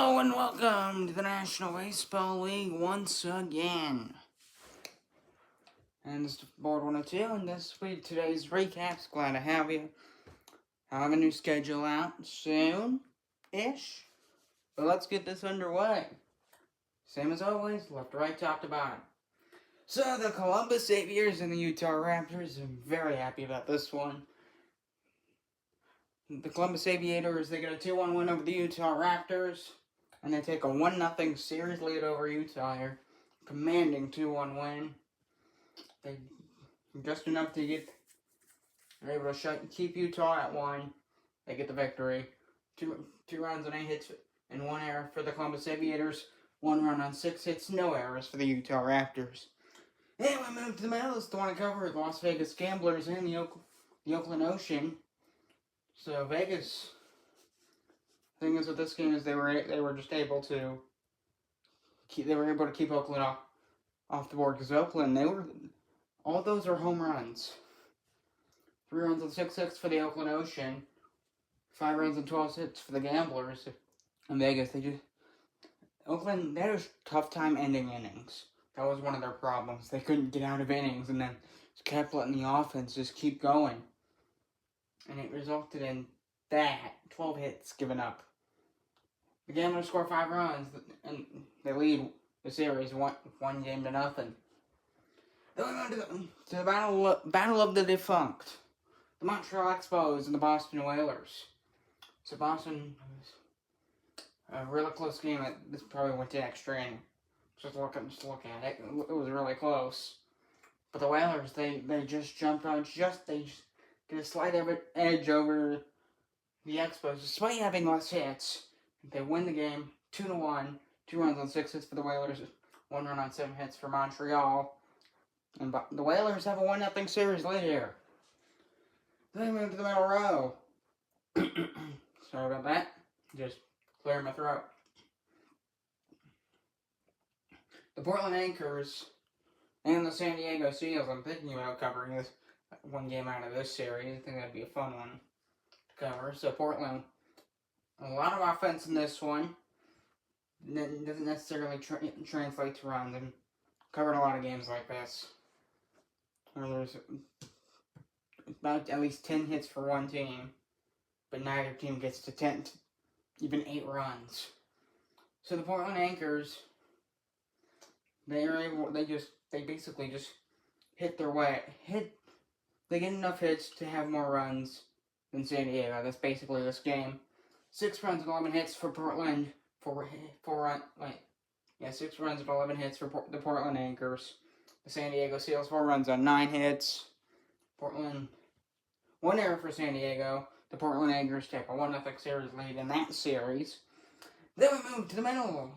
Hello and welcome to the National Baseball League once again. And this is Board 102, and this will be today's recaps. Glad to have you. I'll have a new schedule out soon-ish. But let's get this underway. Same as always, left to right, top to bottom. So the Columbus Aviators and the Utah Raptors, I'm very happy about this one. The Columbus Aviators, they get a 2-1 win over the Utah Raptors. And they take a 1-0 series lead over Utah here. Commanding 2-1 win. They just enough to get... They're able to keep Utah at 1. They get the victory. Two runs on 8 hits and 1 error for the Columbus Aviators. 1 run on 6 hits, no errors for the Utah Raptors. And we move to the middle. It's the one to cover the Las Vegas Gamblers and the Oakland Ocean. So Vegas... The thing is with this game is they were just able to keep Oakland off the board, because Oakland, all those are home runs. 3 runs on 6 hits for the Oakland Ocean, 5 runs on 12 hits for the Gamblers. In Vegas, Oakland, they had a tough time ending innings. That was one of their problems. They couldn't get out of innings, and then just kept letting the offense just keep going. And it resulted in that 12 hits given up. The Gamblers score 5 runs, and they lead the series 1-0. Then we go to the battle of the defunct. The Montreal Expos and the Boston Whalers. So Boston, a really close game. This probably went to extra inning. Just look at it. It was really close. But the Whalers, they just jumped on. They just get a slight edge over the Expos, despite having less hits. They win the game 2-1. 2 runs on 6 hits for the Whalers, 1 run on 7 hits for Montreal. And the Whalers have a 1-0 series lead here. Then we move to the middle row. Sorry about that. Just clearing my throat. The Portland Anchors and the San Diego Seals. I'm thinking about covering this one game out of this series. I think that'd be a fun one to cover. So Portland, a lot of offense in this one. It doesn't necessarily translate to runs. I've covered a lot of games like this, where there's about at least 10 hits for one team, but neither team gets to 10, even 8 runs. So the Portland Anchors, they basically just hit their way. They get enough hits to have more runs than San Diego. That's basically this game. 6 runs and 11 hits for Portland. 6 runs and 11 hits for the Portland Anchors. The San Diego Seals, 4 runs on 9 hits. Portland, 1 error for San Diego. The Portland Anchors take a 1-0 series lead in that series. Then we move to the middle.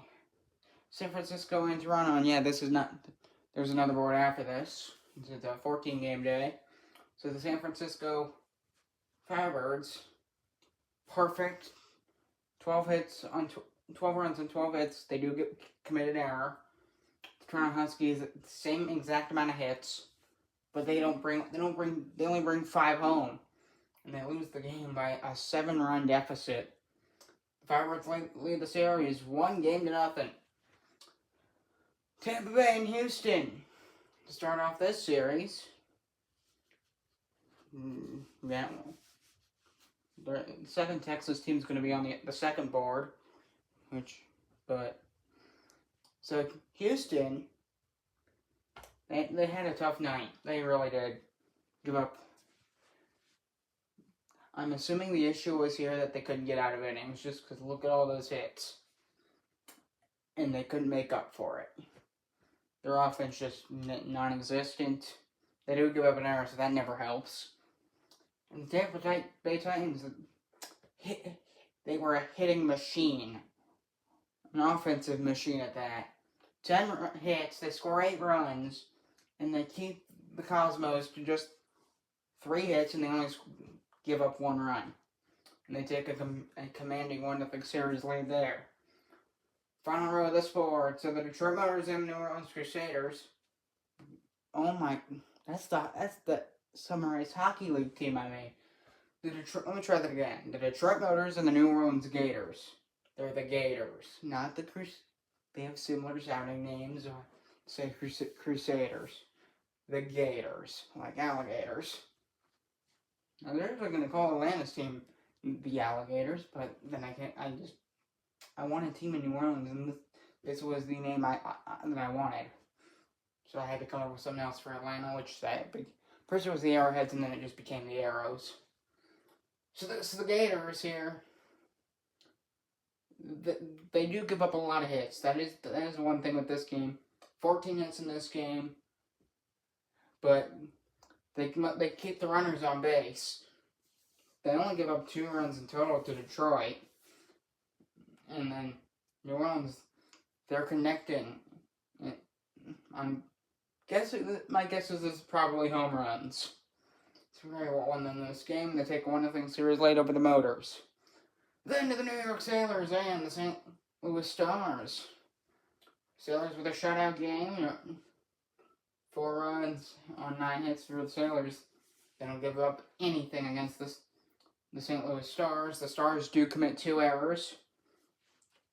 San Francisco and Toronto. And yeah, there's another board after this. It's a 14-game day. So the San Francisco Firebirds, perfect. 12 runs and 12 hits. They do get committed error. The Toronto Huskies, the same exact amount of hits, but they only bring 5 home, and they lose the game by a 7-run deficit. The Firebirds lead the series 1-0. Tampa Bay and Houston to start off this series. Yeah. The second Texas team is going to be on the second board, so Houston, they had a tough night. They really did give up. I'm assuming the issue was here that they couldn't get out of innings, just because look at all those hits, and they couldn't make up for it. Their offense just non-existent. They do give up an error, so that never helps. And the Tampa Bay Titans, they were a hitting machine. An offensive machine at that. 10 hits, they score 8 runs, and they keep the Cosmos to just 3 hits, and they only give up 1 run. And they take a commanding 1-0 series lead there. Final row of this board, so the Detroit Motors and New Orleans Crusaders. Oh my, that's the Summer Ice Hockey League team I made. Let me try that again. The Detroit Motors and the New Orleans Gators. They're the Gators, not the They have similar sounding names, say Crusaders. The Gators, like alligators. Now they're going to call Atlanta's team the Alligators, but then I can't. I want a team in New Orleans, and this was the name that I wanted. So I had to come up with something else for Atlanta, which first it was the Arrowheads, and then it just became the Arrows. So the Gators here. They do give up a lot of hits. That is one thing with this game. 14 hits in this game, but they keep the runners on base. They only give up 2 runs in total to Detroit, and then New Orleans, they're connecting. My guess is this is probably home runs. It's very well won in this game. They take a 1-0 series lead over the Motors. Then to the New York Sailors and the St. Louis Stars. Sailors with a shutout game. 4 runs on 9 hits for the Sailors. They don't give up anything against the St. Louis Stars. The Stars do commit 2 errors.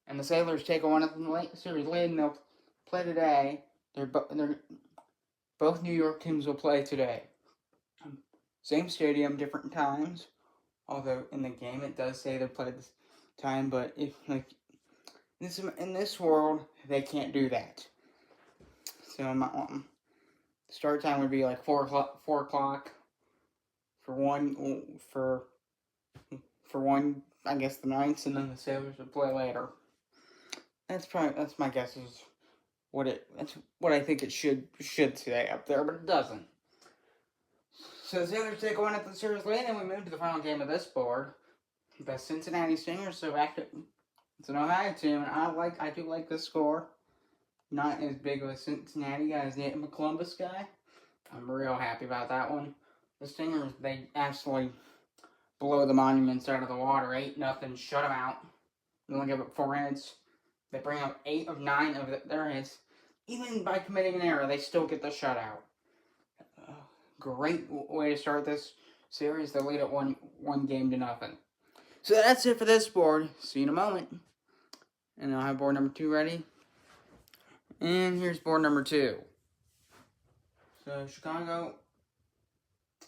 And the Sailors take a 1-0 series lead, and they'll play today. Both New York teams will play today. Same stadium, different times. Although in the game it does say they play this time, but if in this world they can't do that. So start time would be like 4 o'clock for one. I guess the Knights, and then the Sailors would play later. That's my guess is that's what I think it should say up there, but it doesn't. So the Sailors take 1-0 series lead, and we move to the final game of this board. The Cincinnati Stingers. So it's an Ohio team, and I do like this score. Not as big of a Cincinnati guy as the Columbus guy. I'm real happy about that one. The Stingers, they absolutely blow the Monuments out of the water. 8-0, shut them out. They only give up 4 hits. They bring up 8 of 9 of their hits. Even by committing an error, they still get the shutout. Great way to start this series. They lead at 1-0. So that's it for this board. See you in a moment. And I'll have board number 2 ready. And here's board number 2. So Chicago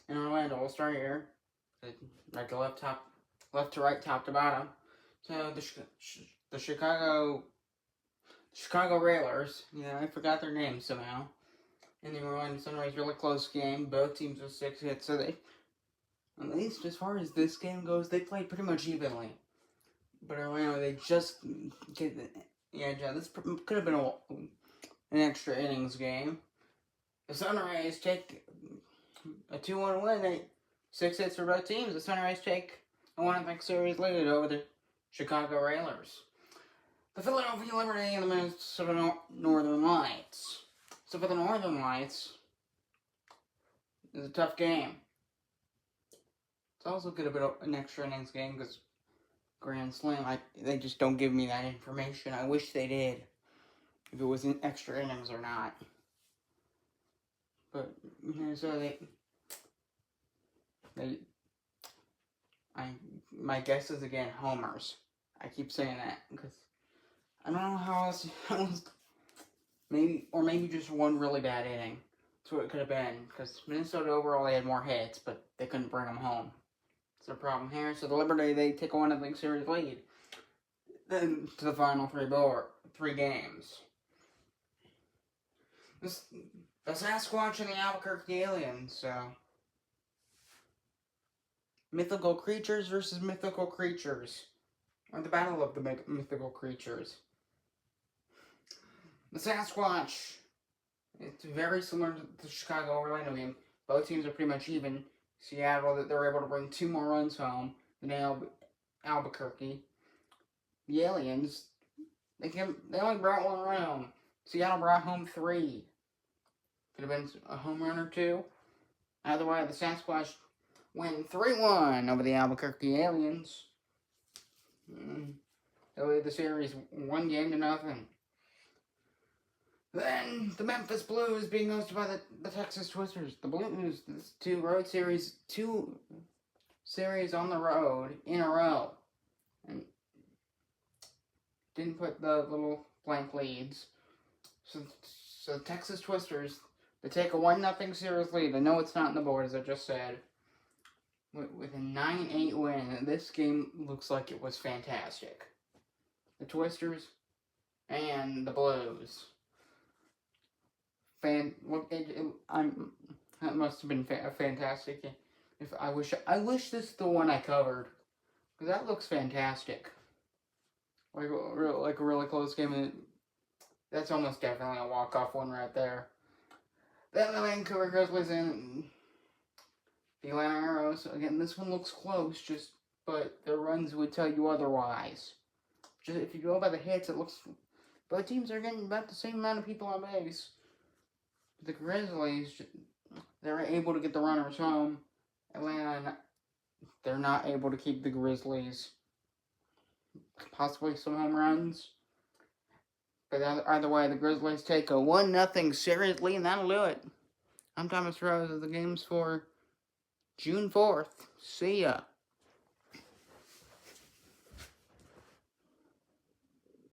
and Orlando. We'll start here. Right to left, left to right, top to bottom. So the Chicago Railers. Yeah, I forgot their names somehow. And the Orlando Sunrise, really close game. Both teams with 6 hits. So they, at least as far as this game goes, they played pretty much evenly. But Orlando, they just get the edge out. This could have been an extra innings game. The Sunrise take a 2-1 win. 6 hits for both teams. The Sunrise take a 1-0 series lead over the Chicago Railers. The Philadelphia Liberty and the Minnesota Northern Lights. So for the Northern Lights, it's a tough game. It's also could have been an extra innings game because Grand Slam, they just don't give me that information. I wish they did, if it was in extra innings or not. But Minnesota, my guess is again homers. I keep saying that because I don't know how else. Maybe just one really bad inning. That's what it could have been. Because Minnesota overall, they had more hits, but they couldn't bring them home. That's the problem here. So the Liberty, they take a 1-0 series lead. Then to the final 3 games. The Sasquatch and the Albuquerque Aliens. So mythical creatures versus mythical creatures. Or the battle of the mythical creatures. The Sasquatch. It's very similar to the Chicago-Orlando game. Both teams are pretty much even. Seattle, that they're able to bring 2 more runs home than Albuquerque. The Aliens, they only brought 1 run home. Seattle brought home 3. Could have been a home run or 2. Either way, the Sasquatch win 3-1 over the Albuquerque Aliens. They lead the series 1-0. Then, the Memphis Blues being hosted by the Texas Twisters. The Blues, this 2 series on the road in a row. And didn't put the little blank leads. So Texas Twisters, they take a 1-0 series lead. I know it's not on the board, as I just said. With a 9-8 win, this game looks like it was fantastic. The Twisters and the Blues. That must have been a fantastic game. I wish this is the one I covered, because that looks fantastic. Like a really close game. That's almost definitely a walk-off one right there. Then the Vancouver Grizzlies and the Atlanta Arrows. Again, this one looks close, but the runs would tell you otherwise. Just if you go by the hits, it looks both teams are getting about the same amount of people on base. The Grizzlies, they're able to get the runners home. Atlanta, they're not able to keep the Grizzlies. Possibly some home runs. But either way, the Grizzlies take a 1-0 series lead, and that'll do it. I'm Thomas Rose. The game's for June 4th. See ya.